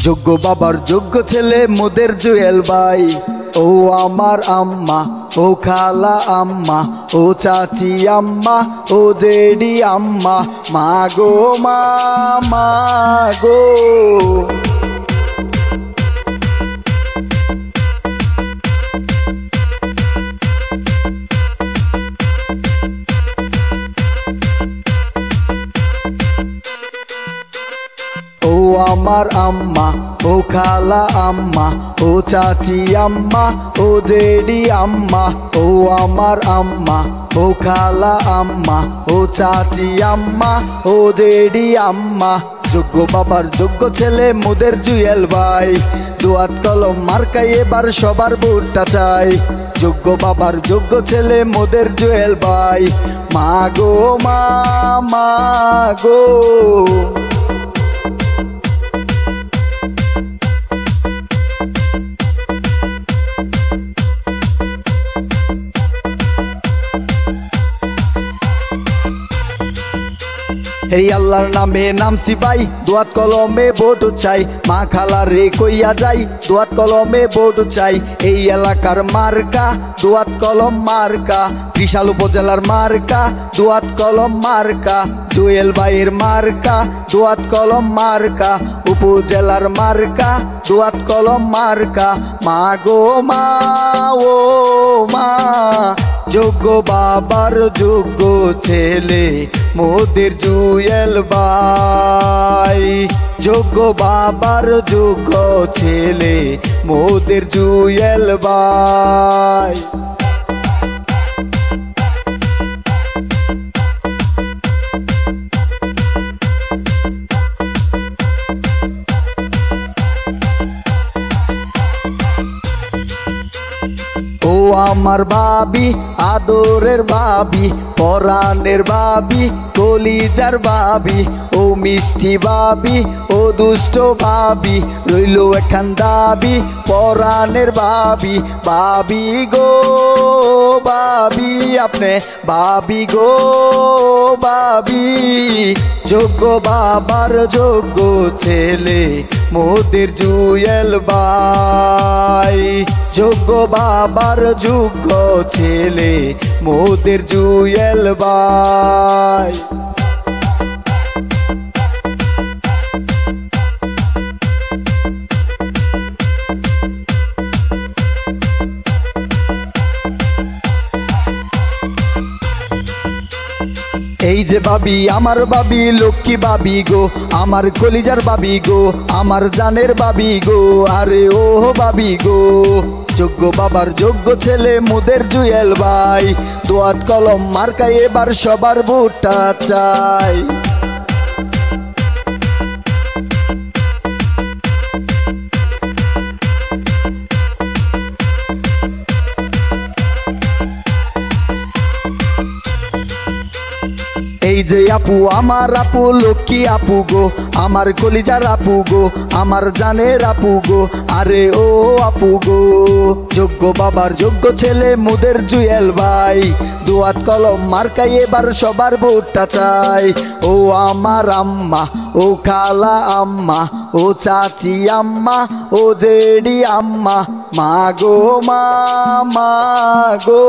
যোগ্য বাবার যোগ্য ছেলে মোদের জুয়েল ভাই। ও আমার আম্মা, ও খালা আম্মা, ও চাচি আম্মা, ও জেডি আম্মা, মা গো মা গো। ও আমার আম্মা, ও খালা আম্মা, ও চাচি আম্মা, ও জেডি আম্মা। ও আমার আম্মা, ও খালা আম্মা, ও চাচি আম্মা, ও জেডি আম্মা। যোগ্য বাবার যোগ্য ছেলে মোদের জুয়েল ভাই। দোয়াত কলম মার্কাই এবার সবার ভোটটা চাই। যোগ্য বাবার যোগ্য ছেলে মোদের জুয়েল ভাই। মা গো মা গো। এই আল্লাহর নামে নামছি ভাই, দোয়াত কলমে ভোট চাই। মা খালা রে কইয়া যাই, দোয়াত কলমে ভোট চাই। এই এলাকার মার্কা দোয়াত কলম মার্কা, ত্রিশাল উপজেলার মার্কা দোয়াত কলম মার্কা। জুয়েল ভাইয়ের মার্কা দোয়াত কলম মার্কা, উপজেলার মার্কা দোয়াত কলম মার্কা। মা গো মা, ও মা। যোগ্য বাবার যোগ্য ছেলে মোদের জুয়েল ভাই। যোগ্য বাবার যোগ্য ছেলে মোদের জুয়েল ভাই। ও আমার ভাবি, আদরের ভাবি, পরাণের ভাবি, কলিজার ভাবি। ও মিষ্টি ভাবি, ও দুষ্ট ভাবি, রইল এখান দাবি পরাণের ভাবি। ভাবি গো ভাবি, আপনি ভাবি গো ভাবি। যোগ্য বাবার যোগ্য ছেলে মোদের জুয়েল ভাই। যোগ্য বাবার যোগ্য ছেলে মোদের জুয়েল ভাই। এই যে ভাবি, আমার ভাবি লক্ষ্মী ভাবি গো, আমার কলিজার ভাবি গো, আমার জানের ভাবি গো, আরে ও ভাবি গো। যোগ্য বাবার যোগ্য ছেলে মোদের জুয়েল ভাই। দোয়াত কলম মার্কায় এবার সবার ভোটটা চাই। এই যে আপু, আমার আপু লক্ষ্মী আপু গো, আমার কলিজার আপু গো, আমার জানের আপু গো, আরে ও আপু গো। যোগ্য বাবার যোগ্য ছেলে মোদের জুয়েল ভাই। দোয়াত কলম মার্কাই এবার সবার ভোটটা চাই। ও আমার আম্মা, ও খালা আম্মা, ও চাচি আম্মা, ও জেডি আম্মা, মা গো মা গো।